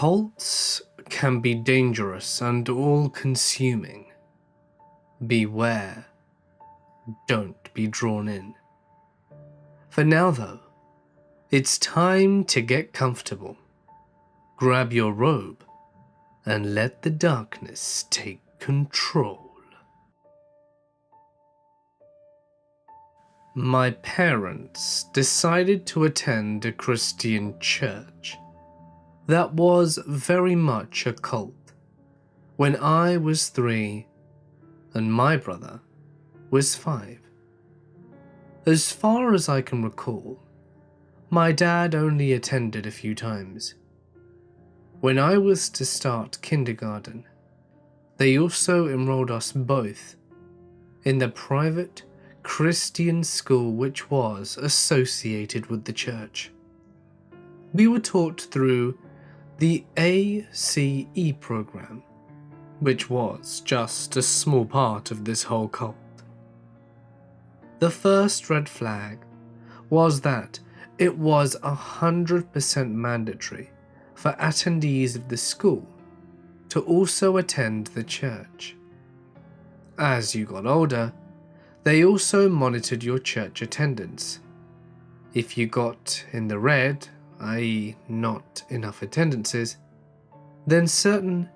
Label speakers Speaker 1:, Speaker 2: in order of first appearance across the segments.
Speaker 1: Cults can be dangerous and all-consuming. Beware. Don't be drawn in. For now though, it's time to get comfortable. Grab your robe and let the darkness take control. My parents decided to attend a Christian church that was very much a cult when I was 3 and my brother was 5. As far as I can recall, my dad only attended a few times. When I was to start kindergarten, they also enrolled us both in the private Christian school which was associated with the church. We were taught through the ACE program, which was just a small part of this whole cult. The first red flag was that it was 100% mandatory for attendees of the school to also attend the church. As you got older, they also monitored your church attendance. If you got in the red, i.e. not enough attendances, then certain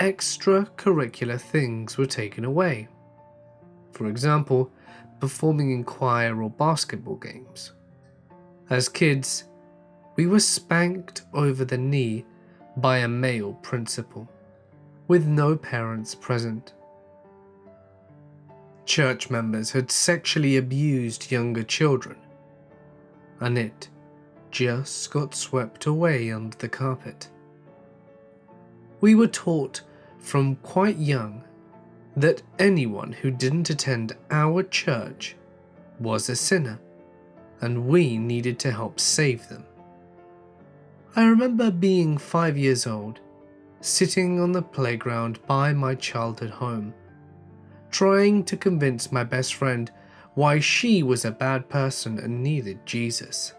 Speaker 1: extracurricular things were taken away. For example, performing in choir or basketball games. As kids, we were spanked over the knee by a male principal, with no parents present. Church members had sexually abused younger children, and it just got swept away under the carpet. We were taught from quite young that anyone who didn't attend our church was a sinner, and we needed to help save them. I remember being 5 years old, sitting on the playground by my childhood home, trying to convince my best friend why she was a bad person and needed Jesus.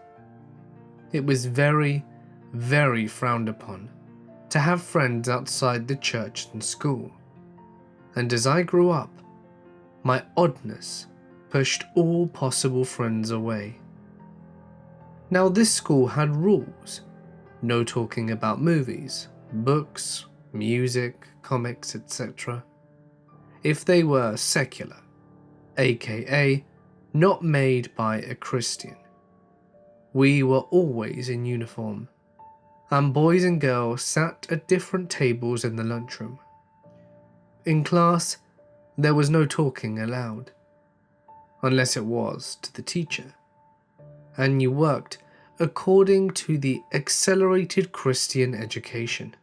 Speaker 1: It was very, very frowned upon to have friends outside the church and school, and as I grew up, my oddness pushed all possible friends away. Now this school had rules: no talking about movies, books, music, comics, etc. if they were secular, aka not made by a Christian. We were always in uniform, and boys and girls sat at different tables in the lunchroom. In class, there was no talking allowed, unless it was to the teacher, and you worked according to the accelerated Christian education.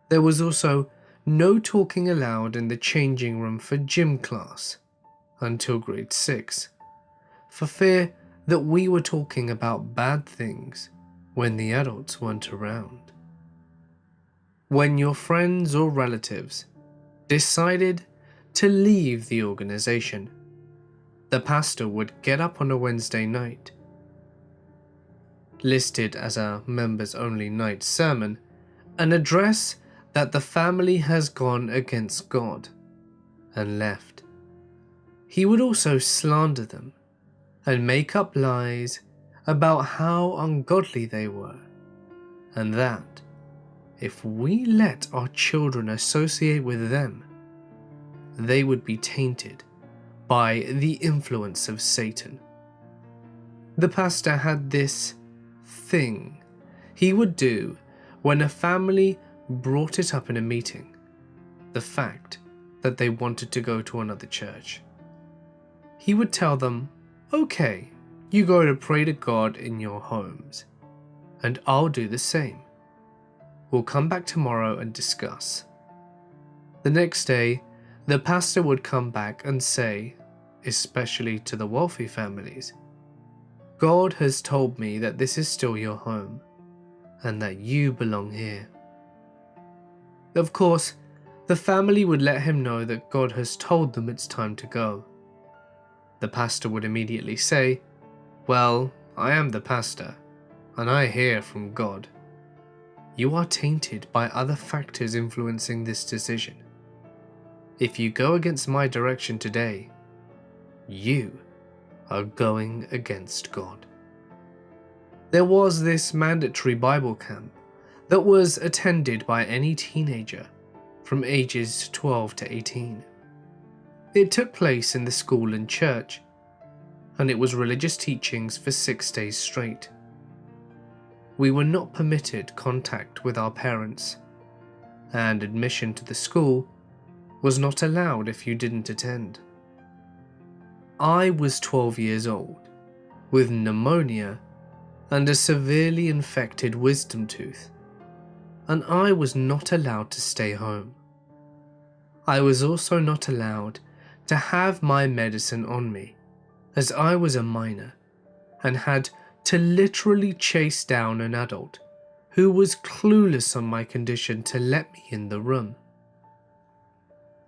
Speaker 1: There was also no talking allowed in the changing room for gym class until grade 6, for fear that we were talking about bad things when the adults weren't around. When your friends or relatives decided to leave the organization, the pastor would get up on a Wednesday night, listed as a members-only night sermon, and address that the family has gone against God and left. He would also slander them and make up lies about how ungodly they were, and that if we let our children associate with them, they would be tainted by the influence of Satan. The pastor had this thing he would do when a family brought it up in a meeting, the fact that they wanted to go to another church. He would tell them, "Okay, you go to pray to God in your homes, and I'll do the same. We'll come back tomorrow and discuss." The next day, the pastor would come back and say, especially to the wealthy families, "God has told me that this is still your home, and that you belong here." Of course, the family would let him know that God has told them it's time to go. The pastor would immediately say, "Well, I am the pastor, and I hear from God. you are tainted by other factors influencing this decision. If you go against my direction today, you are going against God. There was this mandatory Bible camp that was attended by any teenager from ages 12 to 18. It took place in the school and church, and it was religious teachings for 6 days straight. We were not permitted contact with our parents, and admission to the school was not allowed if you didn't attend. I was 12 years old, with pneumonia and a severely infected wisdom tooth, and I was not allowed to stay home. I was also not allowed to have my medicine on me, as I was a minor and had to literally chase down an adult who was clueless on my condition to let me in the room.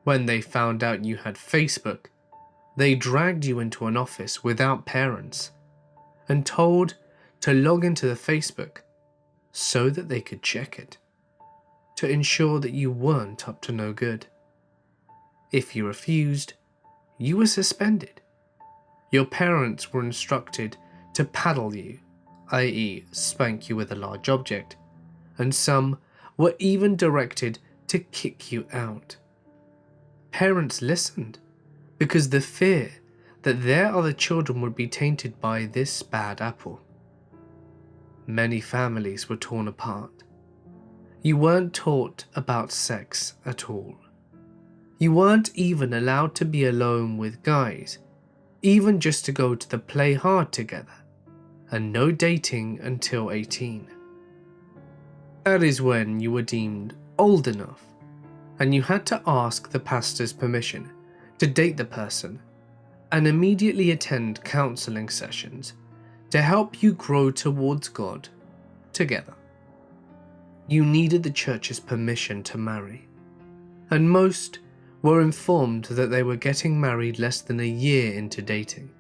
Speaker 1: When they found out you had Facebook, they dragged you into an office without parents and told to log into the Facebook so that they could check it, to ensure that you weren't up to no good. If you refused, you were suspended. Your parents were instructed to paddle you, i.e. spank you with a large object, and some were even directed to kick you out. Parents listened because the fear that their other children would be tainted by this bad apple. Many families were torn apart. You weren't taught about sex at all. You weren't even allowed to be alone with guys, even just to go to the play hard together, and no dating until 18. That is when you were deemed old enough, and you had to ask the pastor's permission to date the person and immediately attend counseling sessions to help you grow towards God together. You needed the church's permission to marry, and most were informed that they were getting married less than a year into dating.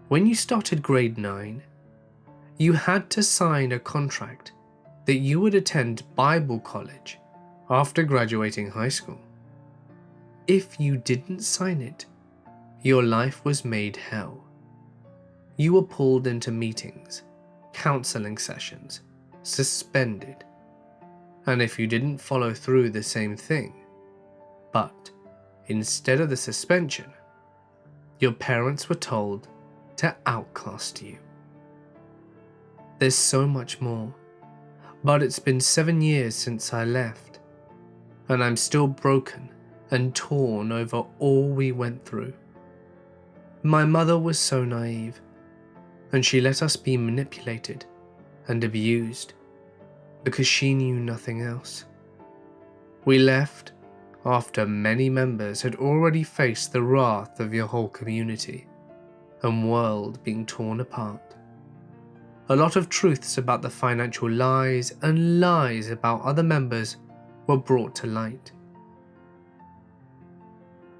Speaker 1: When you started grade 9, you had to sign a contract that you would attend Bible college after graduating high school. If you didn't sign it, your life was made hell. You were pulled into meetings, counseling sessions, suspended, and if you didn't follow through the same thing, but instead of the suspension, your parents were told to outcast you. There's so much more, but it's been 7 years since I left, and I'm still broken and torn over all we went through. My mother was so naive, and she let us be manipulated and abused because she knew nothing else. We left after many members had already faced the wrath of your whole community and world being torn apart. A lot of truths about the financial lies and lies about other members were brought to light.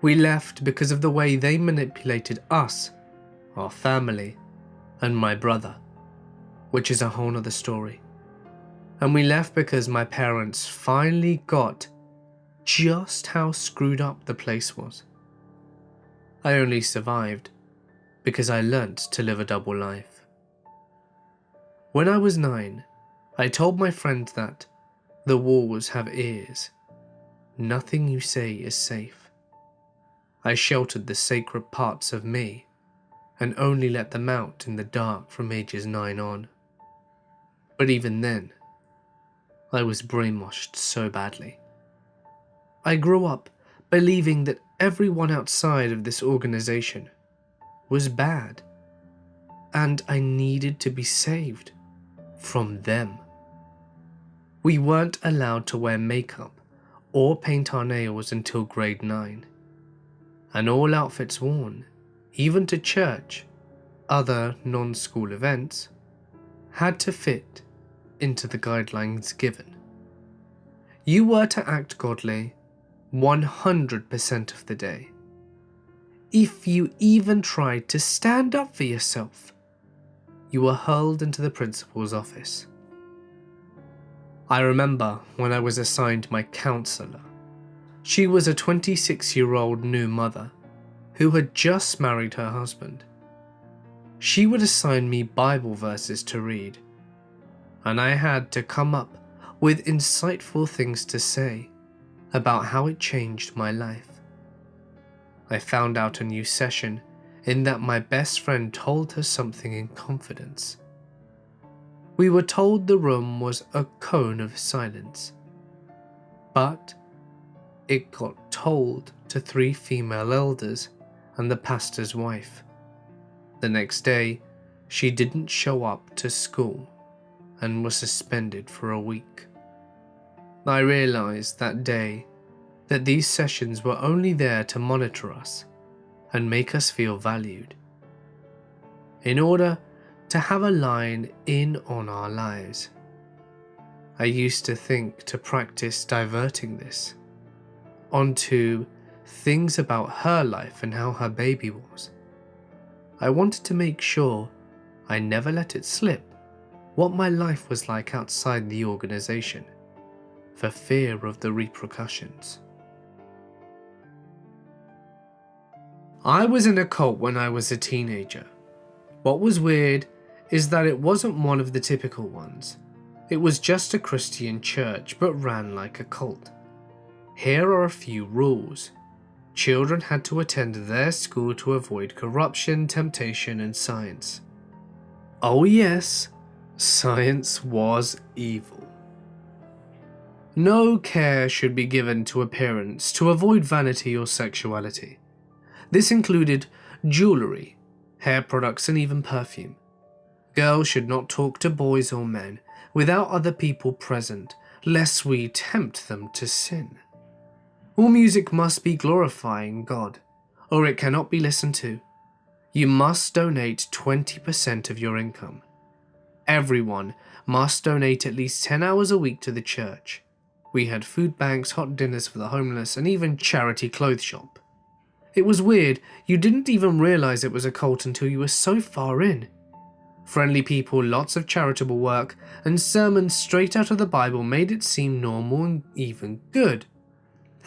Speaker 1: We left because of the way they manipulated us, our family, and my brother, which is a whole nother story. And we left because my parents finally got just how screwed up the place was. I only survived because I learnt to live a double life. When I was 9, I told my friend that the walls have ears. Nothing you say is safe. I sheltered the sacred parts of me and only let them out in the dark from ages 9 on. But even then, I was brainwashed so badly. I grew up believing that everyone outside of this organization was bad, and I needed to be saved from them. We weren't allowed to wear makeup or paint our nails until grade 9, and all outfits worn, even to church, other non-school events, had to fit into the guidelines given. You were to act godly 100% of the day. If you even tried to stand up for yourself, you were hurled into the principal's office. I remember when I was assigned my counselor. She was a 26-year-old new mother who had just married her husband. She would assign me Bible verses to read, and I had to come up with insightful things to say about how it changed my life. I found out a new session in that my best friend told her something in confidence. We were told the room was a cone of silence, but it got told to 3 female elders and the pastor's wife. The next day, she didn't show up to school and was suspended for a week. I realized that day that these sessions were only there to monitor us and make us feel valued, in order to have a line in on our lives. I used to think to practice diverting this onto things about her life and how her baby was. I wanted to make sure I never let it slip what my life was like outside the organization, for fear of the repercussions. I was in a cult when I was a teenager. What was weird is that it wasn't one of the typical ones. It was just a Christian church, but ran like a cult. Here are a few rules. Children had to attend their school to avoid corruption, temptation, and science. Oh yes, science was evil. No care should be given to appearance to avoid vanity or sexuality. This included jewelry, hair products, and even perfume. Girls should not talk to boys or men without other people present, lest we tempt them to sin. All music must be glorifying God, or it cannot be listened to. You must donate 20% of your income. Everyone must donate at least 10 hours a week to the church. We had food banks, hot dinners for the homeless, and even charity clothes shop. It was weird, you didn't even realize it was a cult until you were so far in. Friendly people, lots of charitable work, and sermons straight out of the Bible made it seem normal and even good.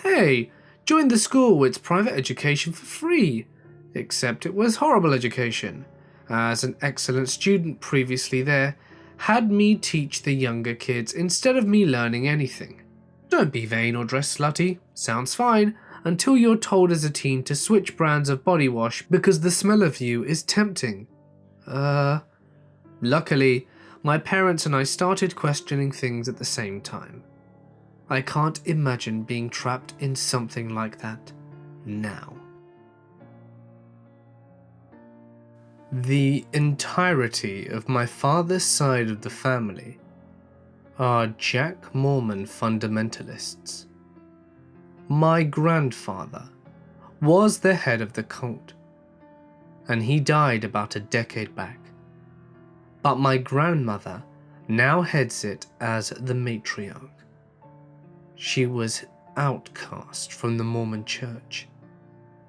Speaker 1: Hey, join the school, it's private education for free. Except it was horrible education, as an excellent student previously there had me teach the younger kids instead of me learning anything. Don't be vain or dress slutty, sounds fine, until you're told as a teen to switch brands of body wash because the smell of you is tempting. Luckily, my parents and I started questioning things at the same time. I can't imagine being trapped in something like that now. The entirety of my father's side of the family are Jack Mormon fundamentalists. My grandfather was the head of the cult, and he died about a decade back. But my grandmother now heads it as the matriarch. She was outcast from the Mormon church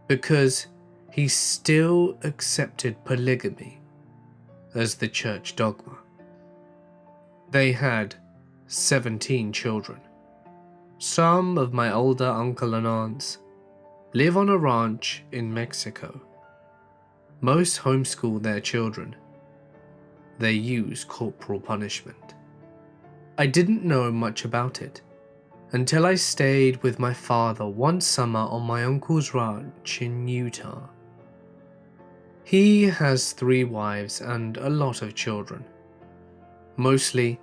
Speaker 1: because he still accepted polygamy as the church dogma. They had 17 children. Some of my older uncle and aunts live on a ranch in Mexico. Most homeschool their children. They use corporal punishment. I didn't know much about it until I stayed with my father one summer on my uncle's ranch in Utah. He has 3 wives and a lot of children. Mostly,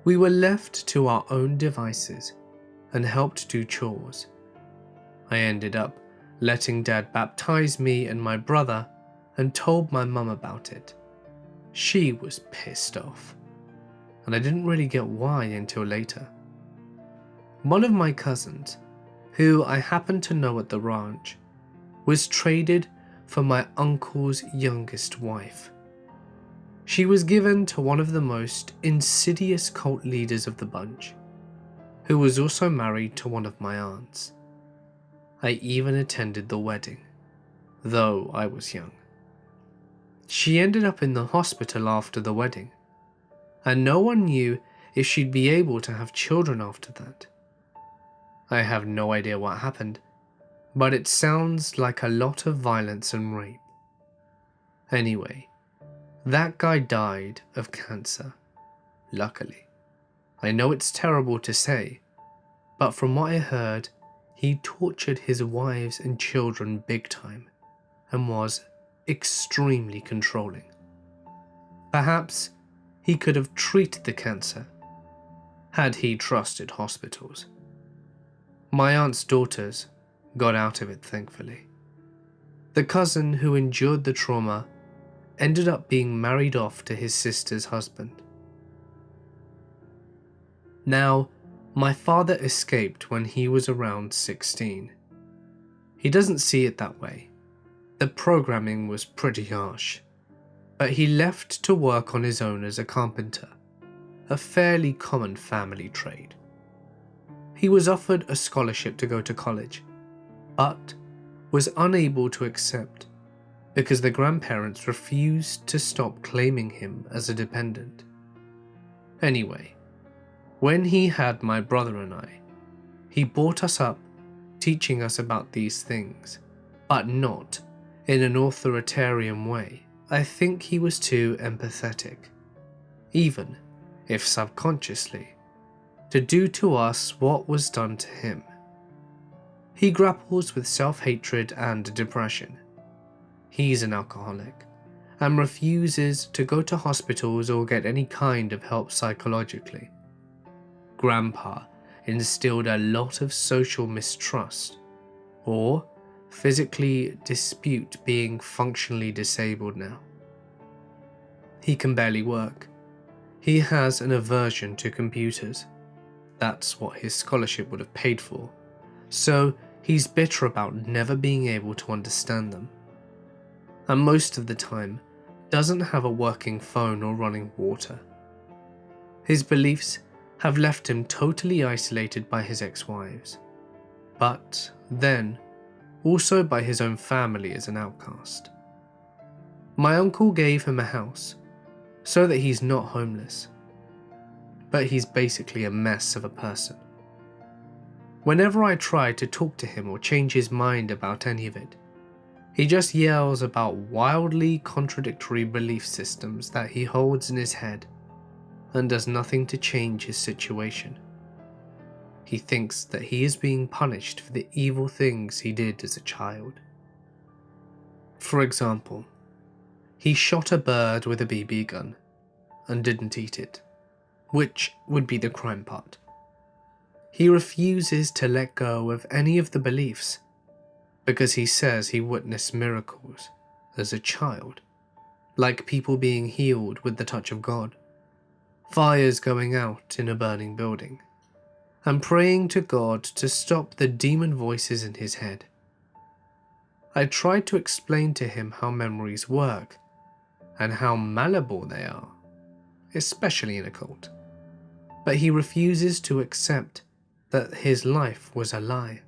Speaker 1: we were left to our own devices and helped do chores. I ended up letting Dad baptize me and my brother and told my mum about it. She was pissed off, and I didn't really get why until later. One of my cousins, who I happened to know at the ranch, was traded for my uncle's youngest wife. She was given to one of the most insidious cult leaders of the bunch, who was also married to one of my aunts. I even attended the wedding, though I was young. She ended up in the hospital after the wedding, and no one knew if she'd be able to have children after that. I have no idea what happened, but it sounds like a lot of violence and rape. Anyway, that guy died of cancer, luckily. I know it's terrible to say, but from what I heard, he tortured his wives and children big time and was extremely controlling. Perhaps he could have treated the cancer had he trusted hospitals. My aunt's daughters got out of it, thankfully. The cousin who endured the trauma ended up being married off to his sister's husband. Now, my father escaped when he was around 16. He doesn't see it that way. The programming was pretty harsh, but he left to work on his own as a carpenter, a fairly common family trade. He was offered a scholarship to go to college, but was unable to accept because the grandparents refused to stop claiming him as a dependent. Anyway, when he had my brother and I, he brought us up teaching us about these things, but not in an authoritarian way. I think he was too empathetic, even if subconsciously, to do to us what was done to him. He grapples with self-hatred and depression. He's an alcoholic and refuses to go to hospitals or get any kind of help psychologically. Grandpa instilled a lot of social mistrust or physically dispute being functionally disabled now. He can barely work. He has an aversion to computers. That's what his scholarship would have paid for. So he's bitter about never being able to understand them. And most of the time, doesn't have a working phone or running water. His beliefs have left him totally isolated by his ex-wives, but then also by his own family as an outcast. My uncle gave him a house so that he's not homeless, but he's basically a mess of a person. Whenever I try to talk to him or change his mind about any of it, he just yells about wildly contradictory belief systems that he holds in his head and does nothing to change his situation. He thinks that he is being punished for the evil things he did as a child. For example, he shot a bird with a BB gun and didn't eat it, which would be the crime part. He refuses to let go of any of the beliefs because he says he witnessed miracles as a child, like people being healed with the touch of God, fires going out in a burning building, and praying to God to stop the demon voices in his head. I tried to explain to him how memories work and how malleable they are, especially in a cult, but he refuses to accept that his life was a lie.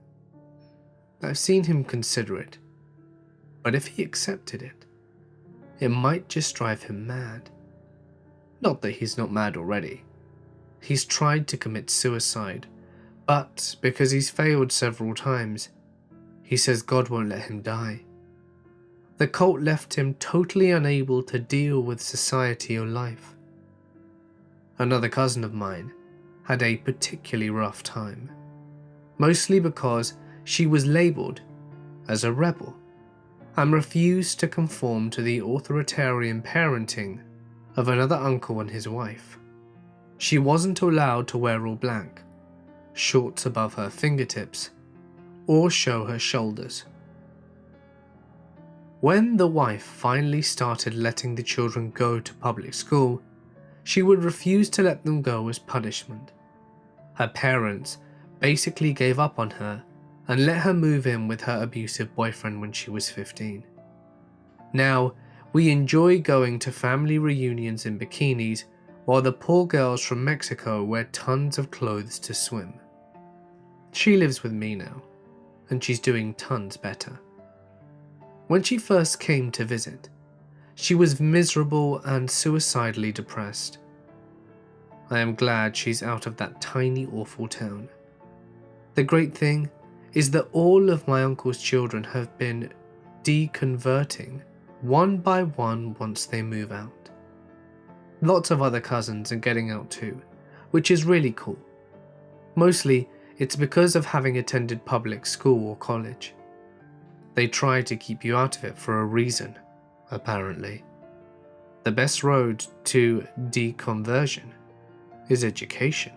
Speaker 1: I've seen him consider it, but if he accepted it, it might just drive him mad. Not that he's not mad already. He's tried to commit suicide, but because he's failed several times, he says God won't let him die. The cult left him totally unable to deal with society or life. Another cousin of mine had a particularly rough time, mostly because she was labelled as a rebel and refused to conform to the authoritarian parenting of another uncle and his wife. She wasn't allowed to wear all black, shorts above her fingertips, or show her shoulders. When the wife finally started letting the children go to public school, she would refuse to let them go as punishment. Her parents basically gave up on her and let her move in with her abusive boyfriend when she was 15. Now, we enjoy going to family reunions in bikinis while the poor girls from Mexico wear tons of clothes to swim. She lives with me now, and she's doing tons better. When she first came to visit, she was miserable and suicidally depressed. I am glad she's out of that tiny, awful town. The great thing is that all of my uncle's children have been deconverting one by one once they move out. Lots of other cousins are getting out too, which is really cool. Mostly, it's because of having attended public school or college. They try to keep you out of it for a reason, apparently. The best road to deconversion is education.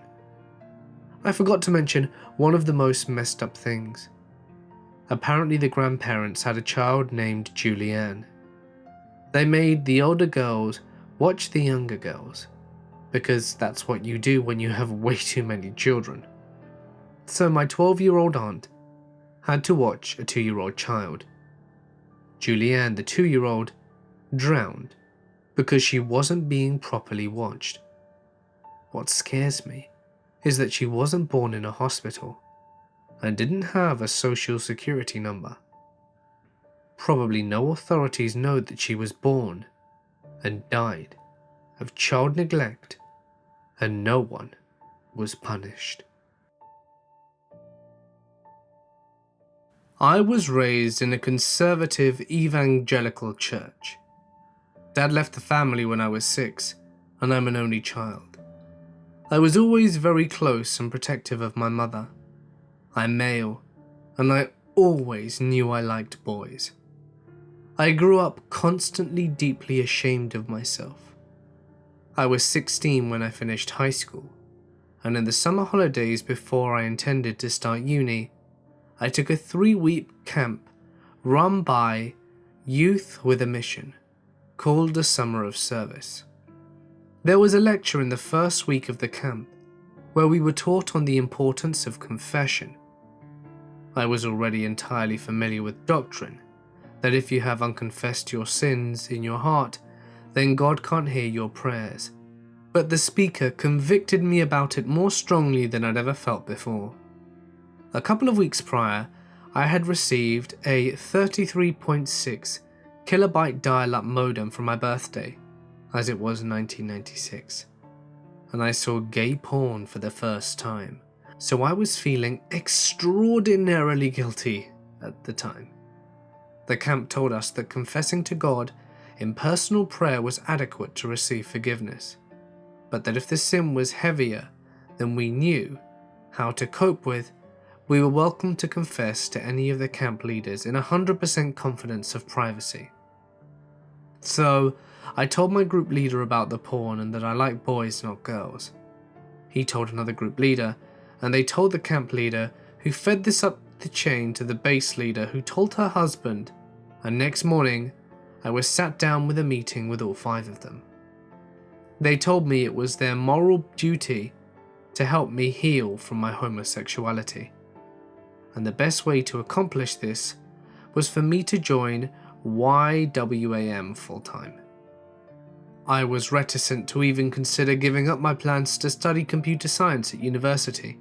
Speaker 1: I forgot to mention one of the most messed up things. Apparently the grandparents had a child named Julianne. They made the older girls watch the younger girls, because that's what you do when you have way too many children. So my 12-year-old aunt had to watch a 2-year-old child. Julianne, the 2-year-old, drowned because she wasn't being properly watched. What scares me is that she wasn't born in a hospital and didn't have a social security number. Probably no authorities know that she was born and died of child neglect, and no one was punished. I was raised in a conservative evangelical church. Dad left the family when I was 6, and I'm an only child. I was always very close and protective of my mother. I'm male, and I always knew I liked boys. I grew up constantly deeply ashamed of myself. I was 16 when I finished high school, and in the summer holidays before I intended to start uni, I took a 3-week camp run by Youth with a Mission, called the Summer of Service. There was a lecture in the first week of the camp where we were taught on the importance of confession. I was already entirely familiar with doctrine, that if you have unconfessed your sins in your heart, then God can't hear your prayers. But the speaker convicted me about it more strongly than I'd ever felt before. A couple of weeks prior, I had received a 33.6 kilobyte dial-up modem for my birthday, as it was 1996. And I saw gay porn for the first time, so I was feeling extraordinarily guilty at the time. The camp told us that confessing to God in personal prayer was adequate to receive forgiveness, but that if the sin was heavier than we knew how to cope with, we were welcome to confess to any of the camp leaders in 100% confidence of privacy. So, I told my group leader about the porn and that I like boys, not girls. He told another group leader, and they told the camp leader, who fed this up the chain to the base leader, who told her husband, and next morning, I was sat down with a meeting with all 5 of them. They told me it was their moral duty to help me heal from my homosexuality. And the best way to accomplish this was for me to join YWAM full-time. I was reticent to even consider giving up my plans to study computer science at university.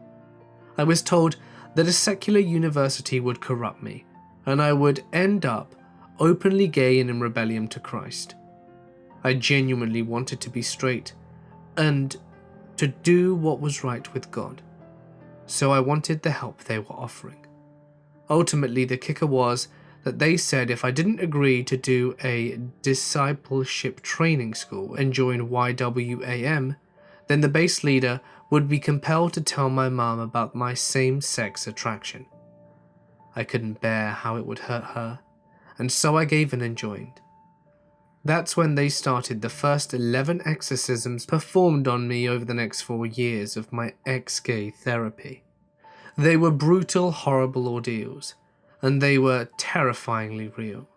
Speaker 1: I was told that a secular university would corrupt me, and I would end up openly gay and in rebellion to Christ. I genuinely wanted to be straight, and to do what was right with God. So I wanted the help they were offering. Ultimately, the kicker was that they said if I didn't agree to do a discipleship training school and join YWAM, then the base leader would be compelled to tell my mom about my same-sex attraction. I couldn't bear how it would hurt her, and so I gave in and joined. That's when they started the first 11 exorcisms performed on me over the next 4 years of my ex-gay therapy. They were brutal, horrible ordeals, and they were terrifyingly real.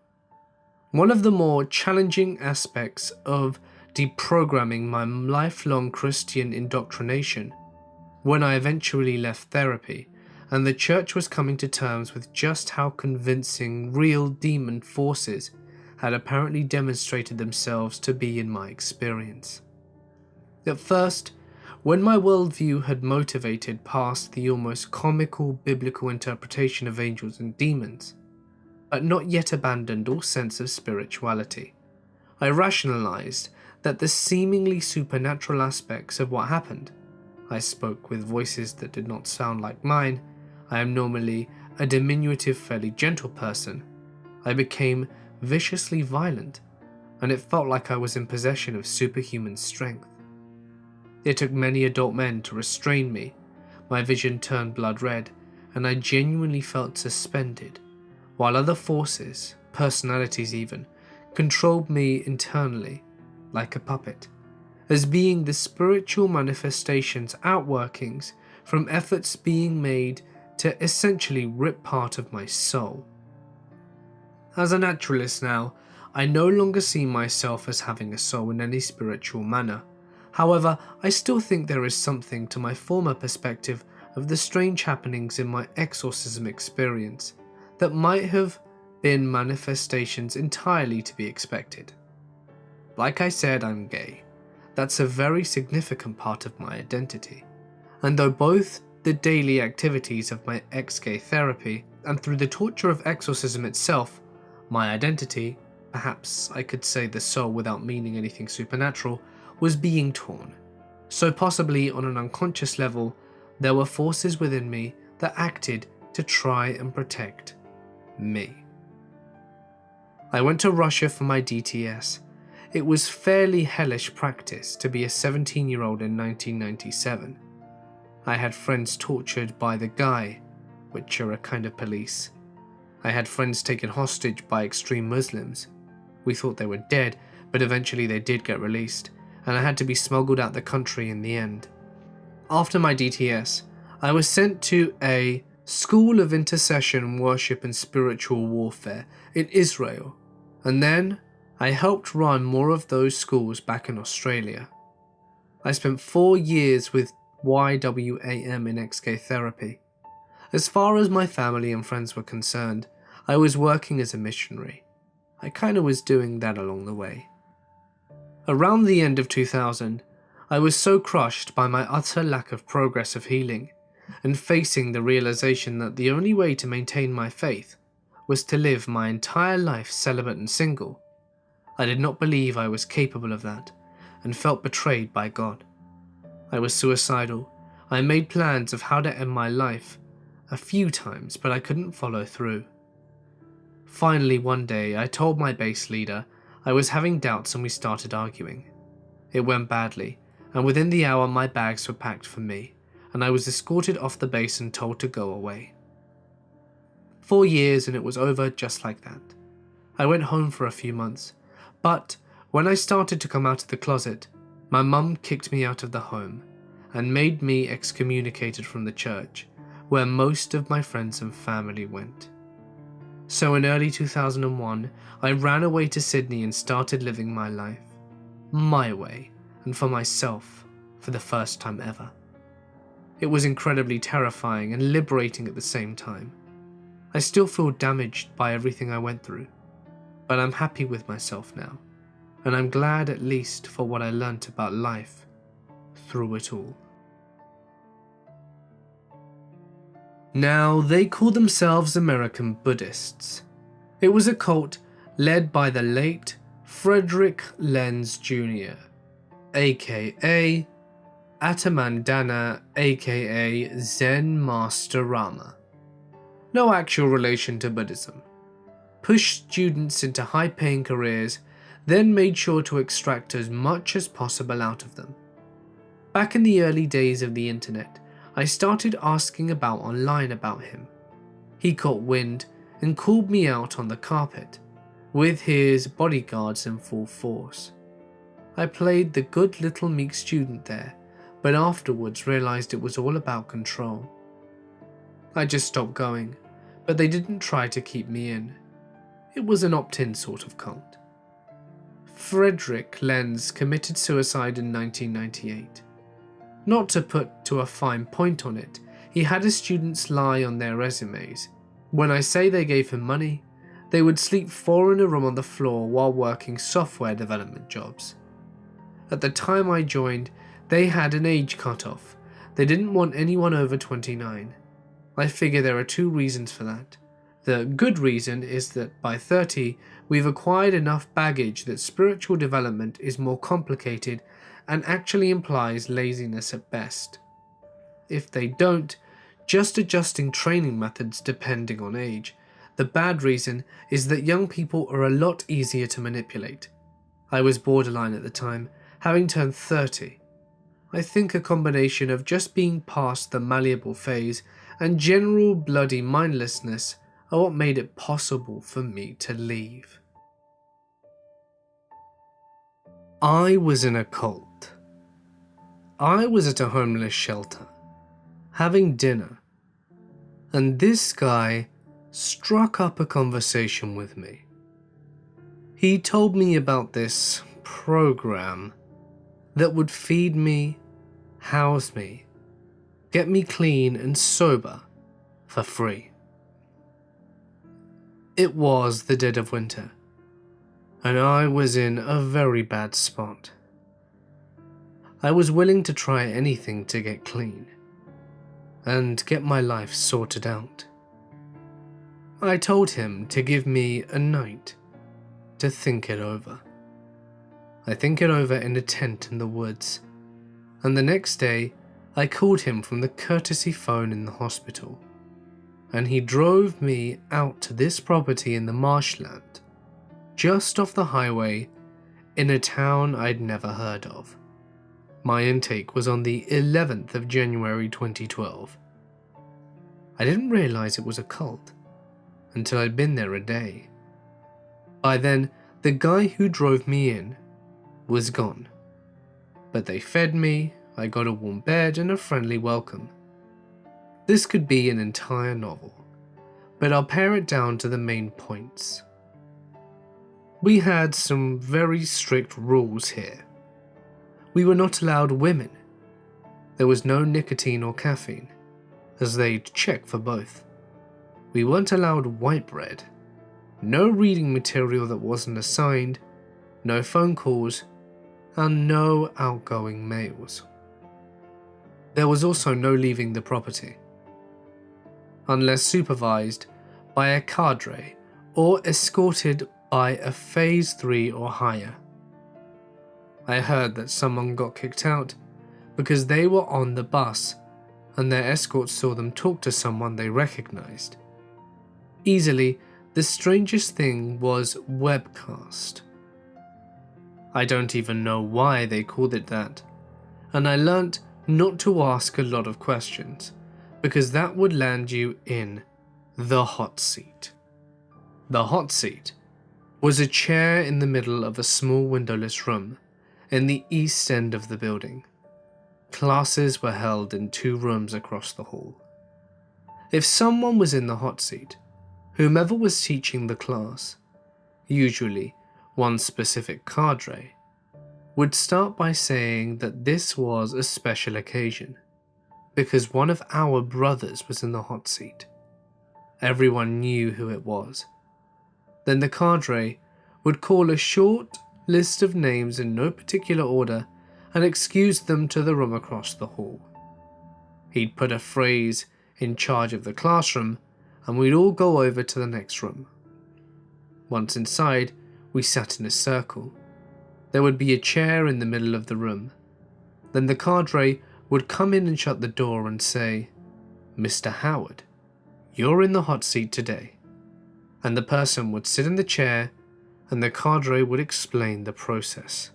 Speaker 1: One of the more challenging aspects of deprogramming my lifelong Christian indoctrination, when I eventually left therapy, and the church was coming to terms with just how convincing real demon forces had apparently demonstrated themselves to be in my experience. At first, when my worldview had motivated past the almost comical biblical interpretation of angels and demons, but not yet abandoned all sense of spirituality, I rationalized that the seemingly supernatural aspects of what happened. I spoke with voices that did not sound like mine. I am normally a diminutive, fairly gentle person. I became viciously violent, and it felt like I was in possession of superhuman strength. It took many adult men to restrain me. My vision turned blood red, and I genuinely felt suspended, while other forces, personalities even, controlled me internally, like a puppet, as being the spiritual manifestations outworkings from efforts being made to essentially rip part of my soul. As a naturalist now, I no longer see myself as having a soul in any spiritual manner. However, I still think there is something to my former perspective of the strange happenings in my exorcism experience that might have been manifestations entirely to be expected. Like I said, I'm gay. That's a very significant part of my identity. And though both the daily activities of my ex-gay therapy and through the torture of exorcism itself, my identity, perhaps I could say the soul without meaning anything supernatural, was being torn. So possibly on an unconscious level, there were forces within me that acted to try and protect me. I went to Russia for my DTS. It was fairly hellish practice to be a 17-year-old in 1997. I had friends tortured by the Guy, which are a kind of police. I had friends taken hostage by extreme Muslims. We thought they were dead, but eventually they did get released, and I had to be smuggled out the country in the end. After my DTS, I was sent to a School of Intercession, Worship and Spiritual Warfare in Israel, and then I helped run more of those schools back in Australia. I spent 4 years with YWAM in ex-gay therapy. As far as my family and friends were concerned, I was working as a missionary. I kinda was doing that along the way. Around the end of 2000, I was so crushed by my utter lack of progress of healing, and facing the realization that the only way to maintain my faith was to live my entire life celibate and single. I did not believe I was capable of that, and felt betrayed by God. I was suicidal. I made plans of how to end my life a few times, but I couldn't follow through. Finally, one day, I told my base leader I was having doubts and we started arguing. It went badly, and within the hour my bags were packed for me, and I was escorted off the base and told to go away. 4 years and it was over just like that. I went home for a few months, but when I started to come out of the closet, my mum kicked me out of the home and made me excommunicated from the church, where most of my friends and family went. So in early 2001, I ran away to Sydney and started living my life, my way, and for myself, for the first time ever. It was incredibly terrifying and liberating at the same time. I still feel damaged by everything I went through, but I'm happy with myself now, and I'm glad at least for what I learnt about life through it all. Now, they call themselves American Buddhists. It was a cult led by the late Frederick Lenz Jr., aka Atmanandana, aka Zen Master Rama. No actual relation to Buddhism. Pushed students into high-paying careers, then made sure to extract as much as possible out of them. Back in the early days of the internet, I started asking about online about him. He caught wind and called me out on the carpet, with his bodyguards in full force. I played the good little meek student there, but afterwards realized it was all about control. I just stopped going, but they didn't try to keep me in. It was an opt-in sort of cult. Frederick Lenz committed suicide in 1998. Not to put to a fine point on it, he had his students lie on their resumes. When I say they gave him money, they would sleep 4 in a room on the floor while working software development jobs. At the time I joined, they had an age cutoff. They didn't want anyone over 29. I figure there are 2 reasons for that. The good reason is that by 30, we've acquired enough baggage that spiritual development is more complicated and actually implies laziness at best. If they don't, just adjusting training methods depending on age. The bad reason is that young people are a lot easier to manipulate. I was borderline at the time, having turned 30. I think a combination of just being past the malleable phase and general bloody mindlessness are what made it possible for me to leave. I was in a cult. I was at a homeless shelter, having dinner, and this guy struck up a conversation with me. He told me about this program that would feed me, house me, get me clean and sober for free. It was the dead of winter, and I was in a very bad spot. I was willing to try anything to get clean and get my life sorted out. I told him to give me a night to think it over. I think it over in a tent in the woods, and the next day I called him from the courtesy phone in the hospital, and he drove me out to this property in the marshland, just off the highway, in a town I'd never heard of. My intake was on the 11th of January 2012. I didn't realize it was a cult until I'd been there a day. By then, the guy who drove me in was gone, but they fed me, I got a warm bed and a friendly welcome. This could be an entire novel, but I'll pare it down to the main points. We had some very strict rules here. We were not allowed women. There was no nicotine or caffeine, as they'd check for both. We weren't allowed white bread, no reading material that wasn't assigned, no phone calls, and no outgoing mails. There was also no leaving the property, unless supervised by a cadre or escorted by a Phase 3 or higher. I heard that someone got kicked out because they were on the bus and their escort saw them talk to someone they recognized. Easily, the strangest thing was webcast. I don't even know why they called it that, and I learnt not to ask a lot of questions, because that would land you in the hot seat. The hot seat was a chair in the middle of a small windowless room in the east end of the building. Classes were held in 2 rooms across the hall. If someone was in the hot seat, whomever was teaching the class, usually one specific cadre, would start by saying that this was a special occasion, because one of our brothers was in the hot seat. Everyone knew who it was. Then the cadre would call a short list of names in no particular order and excuse them to the room across the hall. He'd put a phrase in charge of the classroom and we'd all go over to the next room. Once inside, we sat in a circle. There would be a chair in the middle of the room. Then the cadre would come in and shut the door and say, "Mr. Howard, you're in the hot seat today." And the person would sit in the chair and the cadre would explain the process.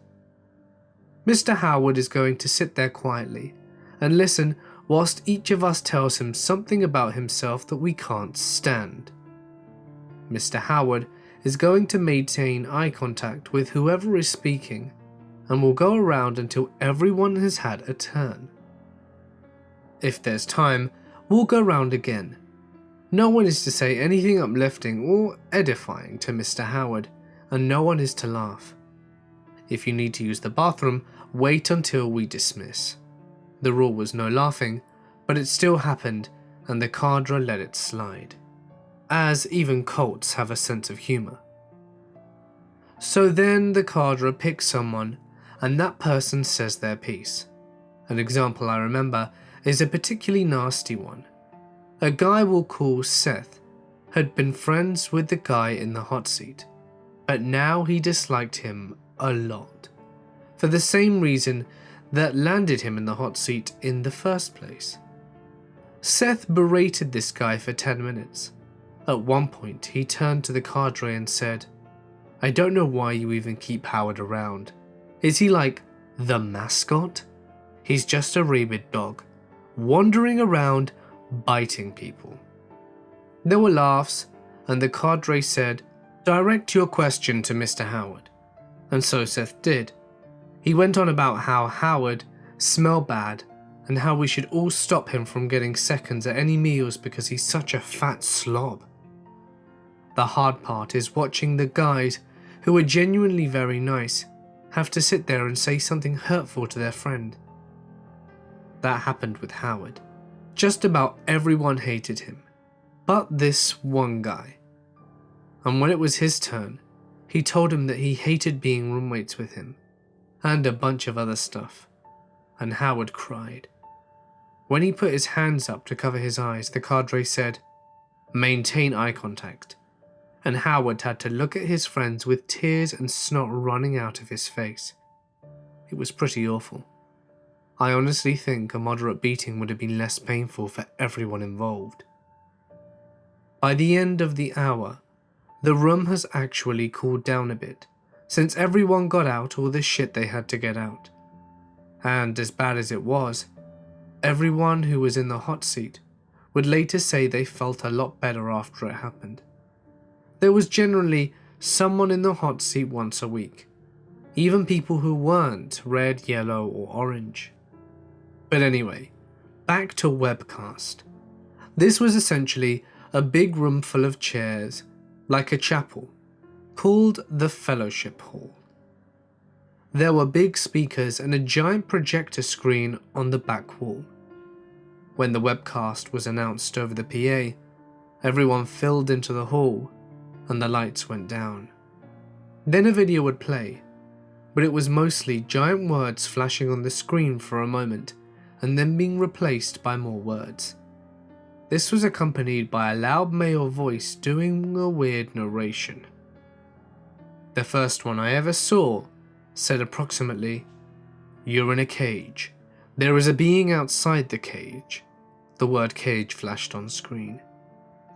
Speaker 1: Mr. Howard is going to sit there quietly and listen whilst each of us tells him something about himself that we can't stand. Mr. Howard is going to maintain eye contact with whoever is speaking and will go around until everyone has had a turn. If there's time, we'll go round again. No one is to say anything uplifting or edifying to Mr. Howard, and no one is to laugh. If you need to use the bathroom, wait until we dismiss. The rule was no laughing, but it still happened and the cadre let it slide, as even cults have a sense of humour. So then the cadre picks someone and that person says their piece. An example I remember is a particularly nasty one. A guy we'll call Seth had been friends with the guy in the hot seat, but now he disliked him a lot, for the same reason that landed him in the hot seat in the first place. Seth berated this guy for 10 minutes. At one point, he turned to the cadre and said, "I don't know why you even keep Howard around. Is he like the mascot? He's just a rabid dog, wandering around, biting people." There were laughs, and the cadre said, "Direct your question to Mr. Howard." And so Seth did. He went on about how Howard smelled bad and how we should all stop him from getting seconds at any meals because he's such a fat slob. The hard part is watching the guys who are genuinely very nice have to sit there and say something hurtful to their friend. That happened with Howard. Just about everyone hated him, but this one guy. And when it was his turn, he told him that he hated being roommates with him, and a bunch of other stuff, and Howard cried. When he put his hands up to cover his eyes, the cadre said, "Maintain eye contact," and Howard had to look at his friends with tears and snot running out of his face. It was pretty awful. I honestly think a moderate beating would have been less painful for everyone involved. By the end of the hour, the room has actually cooled down a bit, since everyone got out all the shit they had to get out. And as bad as it was, everyone who was in the hot seat would later say they felt a lot better after it happened. There was generally someone in the hot seat once a week, even people who weren't red, yellow, or orange. But anyway, back to Webcast. This was essentially a big room full of chairs, like a chapel, called the Fellowship Hall. There were big speakers and a giant projector screen on the back wall. When the webcast was announced over the PA, everyone filled into the hall and the lights went down. Then a video would play, but it was mostly giant words flashing on the screen for a moment and then being replaced by more words. This was accompanied by a loud male voice doing a weird narration. The first one I ever saw said approximately, "You're in a cage. There is a being outside the cage." The word cage flashed on screen.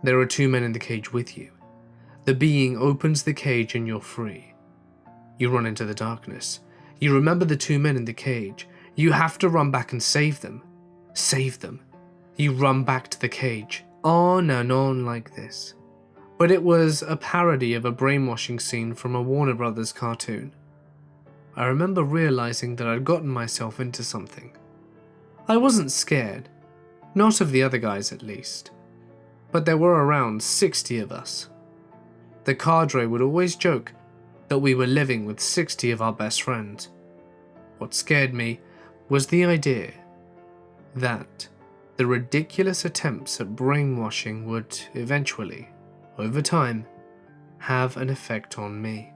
Speaker 1: "There are 2 men in the cage with you. The being opens the cage and you're free. You run into the darkness. You remember the 2 men in the cage. You have to run back and save them. Save them. You run back to the cage." On and on like this. But it was a parody of a brainwashing scene from a Warner Brothers cartoon. I remember realizing that I'd gotten myself into something. I wasn't scared, not of the other guys at least, but there were around 60 of us. The cadre would always joke that we were living with 60 of our best friends. What scared me was the idea that the ridiculous attempts at brainwashing would eventually, over time, have an effect on me.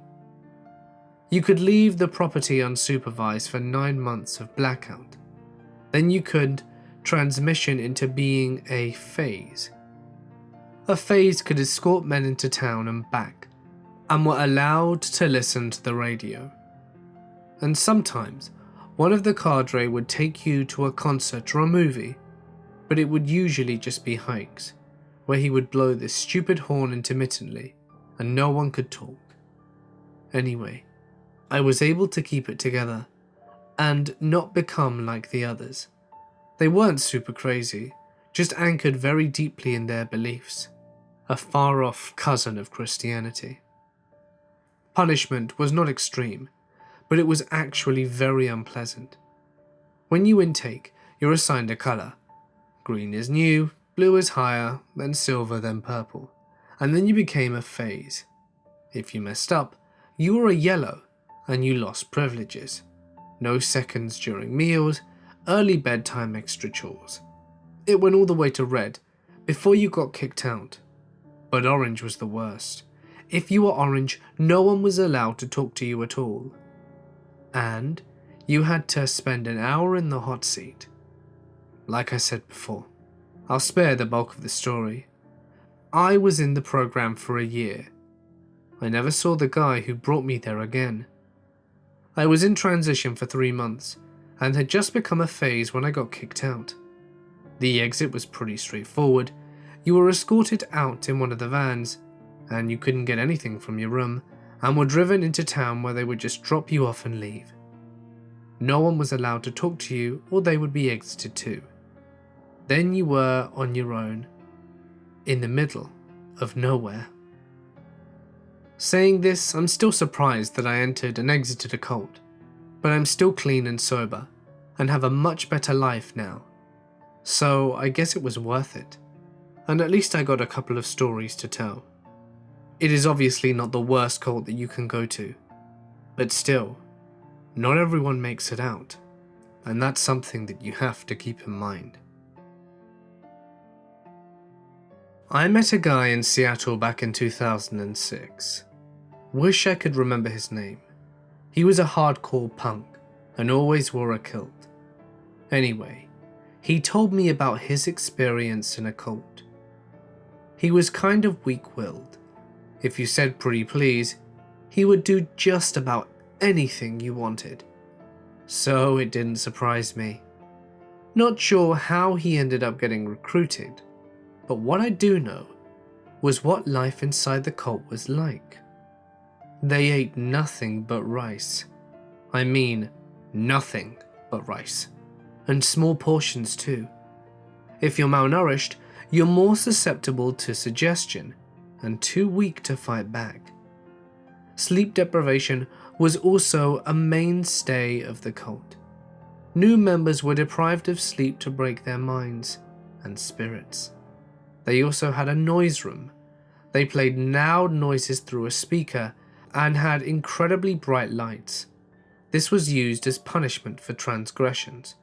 Speaker 1: You could leave the property unsupervised for 9 months of blackout. Then you could transmission into being a phase. A phase could escort men into town and back, and were allowed to listen to the radio. And sometimes, one of the cadre would take you to a concert or a movie, but it would usually just be hikes, where he would blow this stupid horn intermittently, and no one could talk. Anyway, I was able to keep it together, and not become like the others. They weren't super crazy, just anchored very deeply in their beliefs, a far-off cousin of Christianity. Punishment was not extreme, but it was actually very unpleasant. When you intake, you're assigned a colour. Green is new, blue is higher, then silver, then purple, and then you became a phase. If you messed up, you were a yellow, and you lost privileges. No seconds during meals, early bedtime extra chores. It went all the way to red before you got kicked out. But orange was the worst. If you were orange, no one was allowed to talk to you at all. And you had to spend an hour in the hot seat. Like I said before, I'll spare the bulk of the story. I was in the program for a year. I never saw the guy who brought me there again. I was in transition for 3 months and had just become a phase when I got kicked out. The exit was pretty straightforward. You were escorted out in one of the vans, and you couldn't get anything from your room, and were driven into town where they would just drop you off and leave. No one was allowed to talk to you, or they would be exited too. Then you were on your own, in the middle of nowhere. Saying this, I'm still surprised that I entered and exited a cult, but I'm still clean and sober, and have a much better life now. So I guess it was worth it, and at least I got a couple of stories to tell. It is obviously not the worst cult that you can go to, but still, not everyone makes it out, and that's something that you have to keep in mind. I met a guy in Seattle back in 2006. Wish I could remember his name. He was a hardcore punk and always wore a kilt. Anyway, he told me about his experience in a cult. He was kind of weak-willed. If you said pretty please, he would do just about anything you wanted. So it didn't surprise me. Not sure how he ended up getting recruited, but what I do know was what life inside the cult was like. They ate nothing but rice. I mean, nothing but rice. And small portions too. If you're malnourished, you're more susceptible to suggestion and too weak to fight back. Sleep deprivation was also a mainstay of the cult. New members were deprived of sleep to break their minds and spirits. They also had a noise room. They played loud noises through a speaker and had incredibly bright lights. This was used as punishment for transgressions.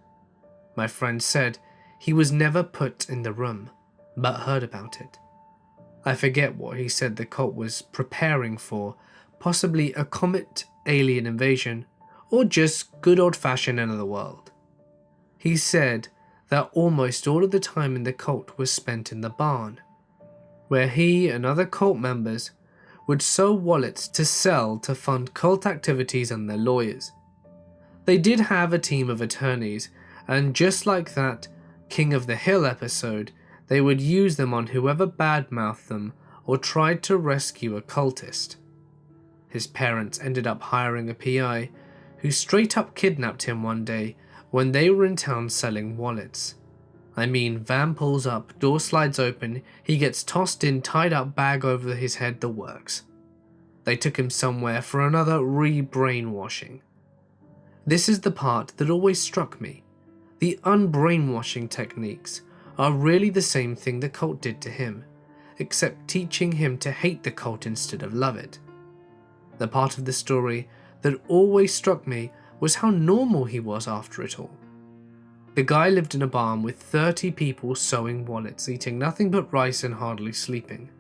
Speaker 1: My friend said he was never put in the room, but heard about it. I forget what he said the cult was preparing for, possibly a comet alien invasion, or just good old-fashioned end of the world. He said that almost all of the time in the cult was spent in the barn, where he and other cult members would sew wallets to sell to fund cult activities and their lawyers. They did have a team of attorneys, and just like that King of the Hill episode, they would use them on whoever badmouthed them or tried to rescue a cultist. His parents ended up hiring a PI who straight up kidnapped him one day when they were in town selling wallets. I mean, van pulls up, door slides open, he gets tossed in, tied up, bag over his head, the works. They took him somewhere for another re-brainwashing. This is the part that always struck me. The unbrainwashing techniques are really the same thing the cult did to him, except teaching him to hate the cult instead of love it. The part of the story that always struck me was how normal he was after it all. The guy lived in a barn with 30 people sewing wallets, eating nothing but rice and hardly sleeping,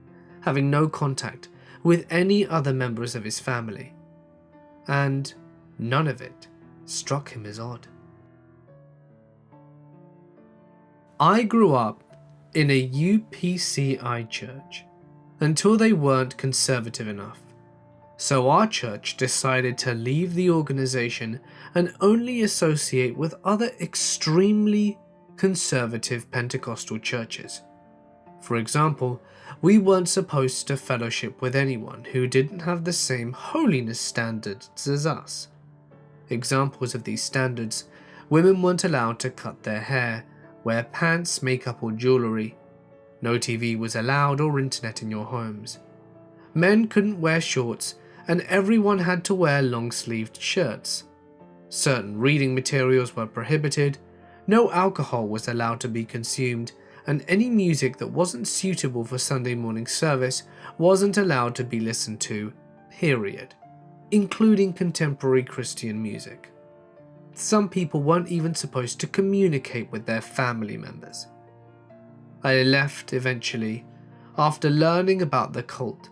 Speaker 1: having no contact with any other members of his family. And none of it struck him as odd. I grew up in a UPCI church until they weren't conservative enough. So our church decided to leave the organization and only associate with other extremely conservative Pentecostal churches. For example, we weren't supposed to fellowship with anyone who didn't have the same holiness standards as us. Examples of these standards: women weren't allowed to cut their hair, wear pants, makeup or jewellery. No TV was allowed or internet in your homes. Men couldn't wear shorts, and everyone had to wear long-sleeved shirts. Certain reading materials were prohibited, no alcohol was allowed to be consumed, and any music that wasn't suitable for Sunday morning service wasn't allowed to be listened to, period, including contemporary Christian music. Some people weren't even supposed to communicate with their family members. I left eventually, after learning about the cult,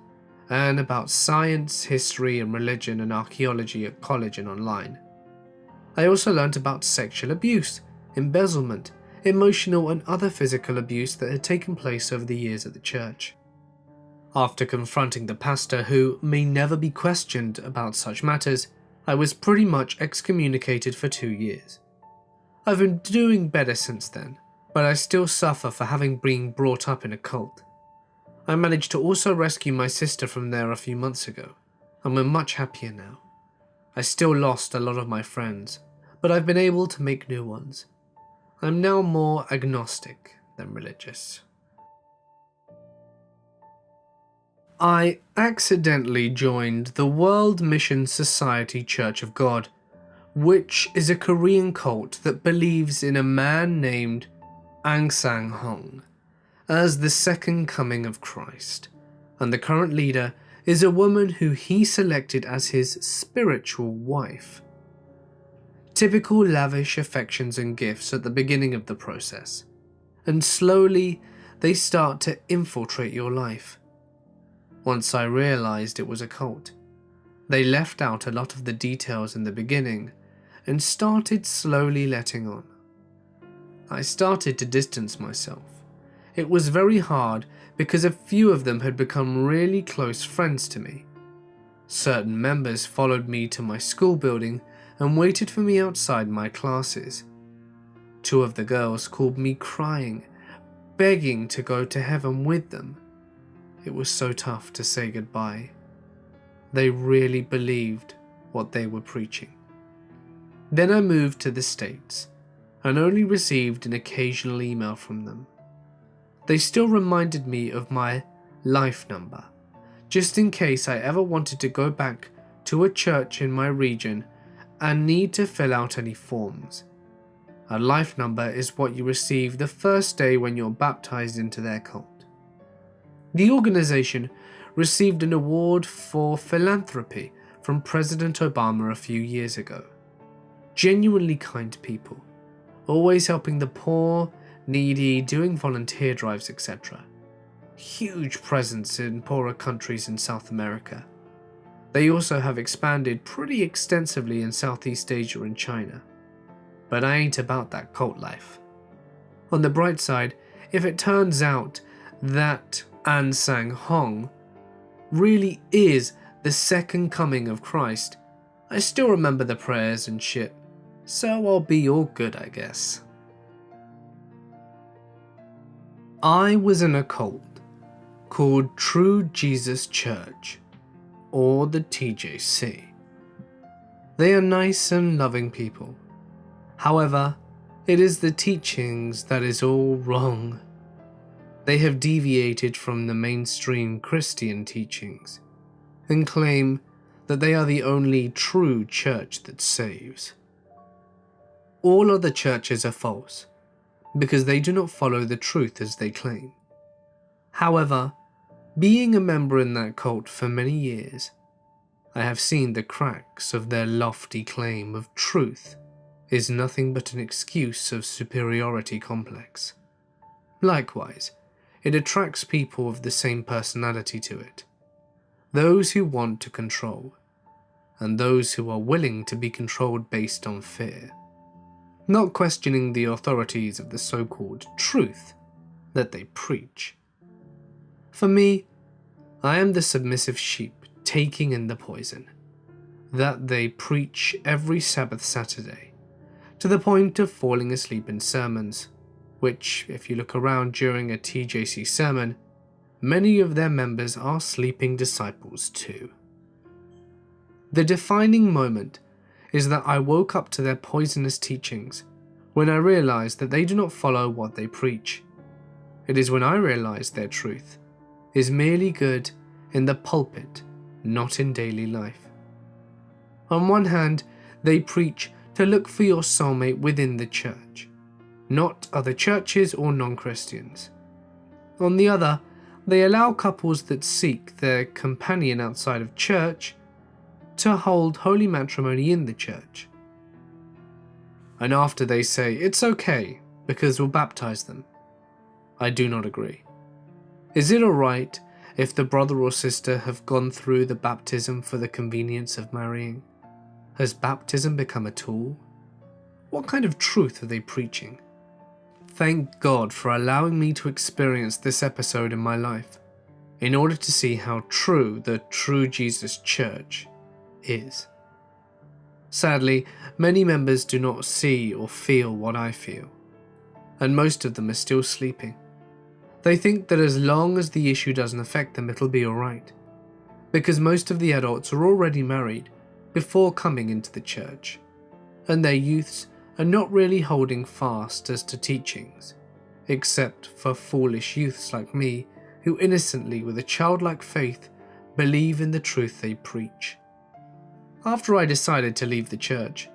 Speaker 1: and about science, history and religion and archaeology at college and online. I also learnt about sexual abuse, embezzlement, emotional and other physical abuse that had taken place over the years at the church. After confronting the pastor, who may never be questioned about such matters, I was pretty much excommunicated for 2 years. I've been doing better since then, but I still suffer for having been brought up in a cult. I managed to also rescue my sister from there a few months ago, and we're much happier now. I still lost a lot of my friends, but I've been able to make new ones. I'm now more agnostic than religious. I accidentally joined the World Mission Society Church of God, which is a Korean cult that believes in a man named Ahn Sang-hong as the second coming of Christ, and the current leader is a woman who he selected as his spiritual wife. Typical lavish affections and gifts at the beginning of the process, and slowly they start to infiltrate your life. Once I realized it was a cult, they left out a lot of the details in the beginning and started slowly letting on. I started to distance myself. It was very hard because a few of them had become really close friends to me. Certain members followed me to my school building and waited for me outside my classes. 2 of the girls called me crying, begging to go to heaven with them. It was so tough to say goodbye. They really believed what they were preaching. Then I moved to the States and only received an occasional email from them. They still reminded me of my life number, just in case I ever wanted to go back to a church in my region and need to fill out any forms. A life number is what you receive the first day when you're baptized into their cult. The organization received an award for philanthropy from President Obama a few years ago. Genuinely kind people, always helping the poor, needy, doing volunteer drives, etc. Huge presence in poorer countries in South America. They also have expanded pretty extensively in Southeast Asia and China. But I ain't about that cult life. On the bright side, if it turns out that Ahn Sang-hong really is the second coming of Christ, I still remember the prayers and shit, so I'll be all good, I guess. I was in a cult called True Jesus Church, or the TJC. They are nice and loving people. However, it is the teachings that is all wrong. They have deviated from the mainstream Christian teachings and claim that they are the only true church that saves. All other churches are false because they do not follow the truth as they claim. However, being a member in that cult for many years, I have seen the cracks of their lofty claim of truth is nothing but an excuse of superiority complex. Likewise, it attracts people of the same personality to it. Those who want to control, and those who are willing to be controlled based on fear, not questioning the authorities of the so-called truth that they preach. For me, I am the submissive sheep taking in the poison that they preach every Sabbath Saturday, to the point of falling asleep in sermons, which, if you look around during a TJC sermon, many of their members are sleeping disciples too. The defining moment is that I woke up to their poisonous teachings when I realized that they do not follow what they preach. It is when I realized their truth is merely good in the pulpit, not in daily life. On one hand, they preach to look for your soulmate within the church, not other churches or non-Christians. On the other, they allow couples that seek their companion outside of church to hold holy matrimony in the church. And after they say it's okay because we'll baptize them. I do not agree. Is it alright if the brother or sister have gone through the baptism for the convenience of marrying? Has baptism become a tool? What kind of truth are they preaching? Thank God for allowing me to experience this episode in my life. in order to see how true the True Jesus Church is. Sadly, many members do not see or feel what I feel, and most of them are still sleeping. They think that as long as the issue doesn't affect them, it'll be alright, because most of the adults are already married before coming into the church, and their youths are not really holding fast as to teachings, except for foolish youths like me who innocently, with a childlike faith, believe in the truth they preach. After I decided to leave the church,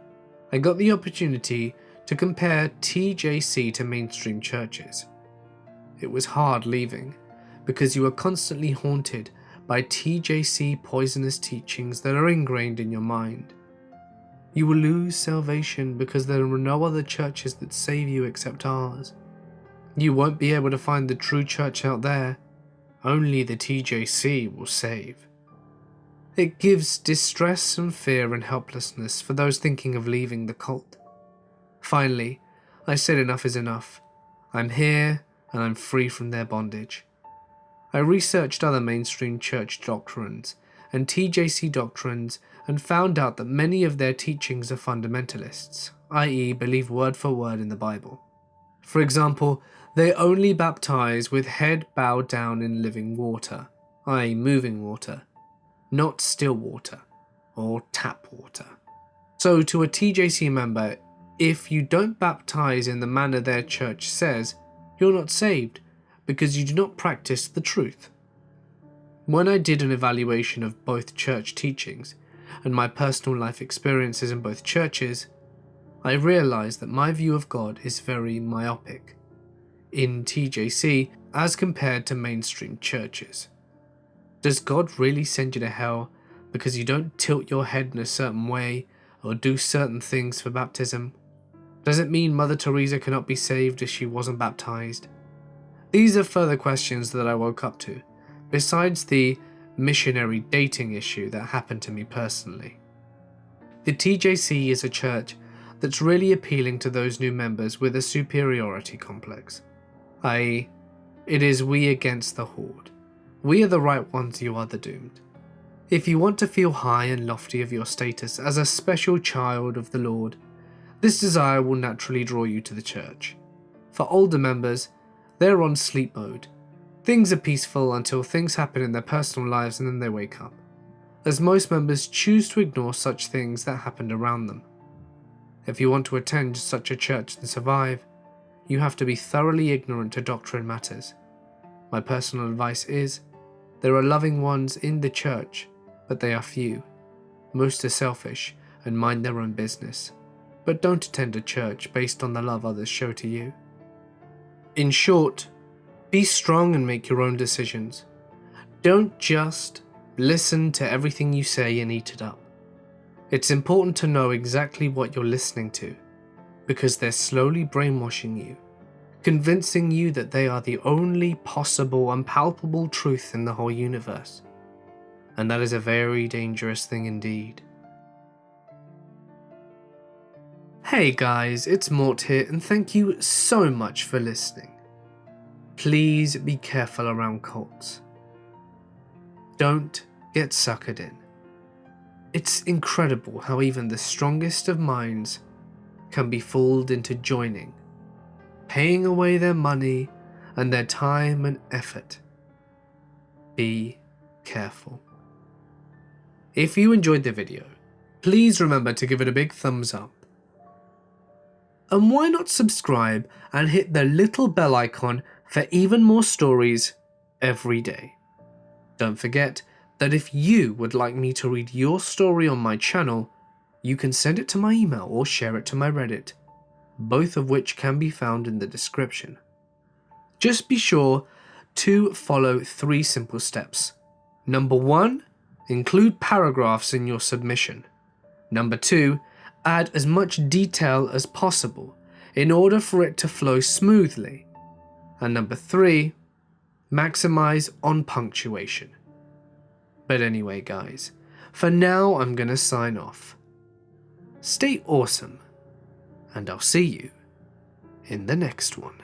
Speaker 1: I got the opportunity to compare TJC to mainstream churches. It was hard leaving, because you are constantly haunted by TJC poisonous teachings that are ingrained in your mind. You will lose salvation because there are no other churches that save you except ours. You won't be able to find the true church out there. Only the TJC will save. It gives distress and fear and helplessness for those thinking of leaving the cult. Finally, I said enough is enough. I'm here and I'm free from their bondage. I researched other mainstream church doctrines and TJC doctrines and found out that many of their teachings are fundamentalists, i.e. believe word for word in the Bible. For example, they only baptize with head bowed down in living water, i.e. moving water, not still water or tap water. So to a TJC member, if you don't baptize in the manner their church says, you're not saved because you do not practice the truth. When I did an evaluation of both church teachings and my personal life experiences in both churches, I realized that my view of God is very myopic in TJC as compared to mainstream churches. Does God really send you to hell because you don't tilt your head in a certain way or do certain things for baptism? Does it mean Mother Teresa cannot be saved if she wasn't baptized? These are further questions that I woke up to, besides the missionary dating issue that happened to me personally. The TJC is a church that's really appealing to those new members with a superiority complex, i.e., it is we against the horde. We are the right ones, you are the doomed. If you want to feel high and lofty of your status as a special child of the Lord, this desire will naturally draw you to the church. For older members, they're on sleep mode. Things are peaceful until things happen in their personal lives and then they wake up, as most members choose to ignore such things that happened around them. If you want to attend such a church and survive, you have to be thoroughly ignorant to doctrine matters. My personal advice is, there are loving ones in the church, but they are few. Most are selfish and mind their own business. But don't attend a church based on the love others show to you. In short, be strong and make your own decisions. Don't just listen to everything you say and eat it up. It's important to know exactly what you're listening to, because they're slowly brainwashing you, convincing you that they are the only possible and palpable truth in the whole universe. And that is a very dangerous thing indeed. Hey guys, it's Mort here, and thank you so much for listening. Please be careful around cults. Don't get suckered in. It's incredible how even the strongest of minds can be fooled into joining, paying away their money and their time and effort. Be careful. If you enjoyed the video, please remember to give it a big thumbs up. And why not subscribe and hit the little bell icon for even more stories every day. Don't forget that if you would like me to read your story on my channel, you can send it to my email or share it to my Reddit, both of which can be found in the description. Just be sure to follow 3 simple steps. Number 1, include paragraphs in your submission. Number 2, add as much detail as possible in order for it to flow smoothly. And number 3, maximize on punctuation. But anyway guys, for now I'm gonna sign off. Stay awesome, and I'll see you in the next one.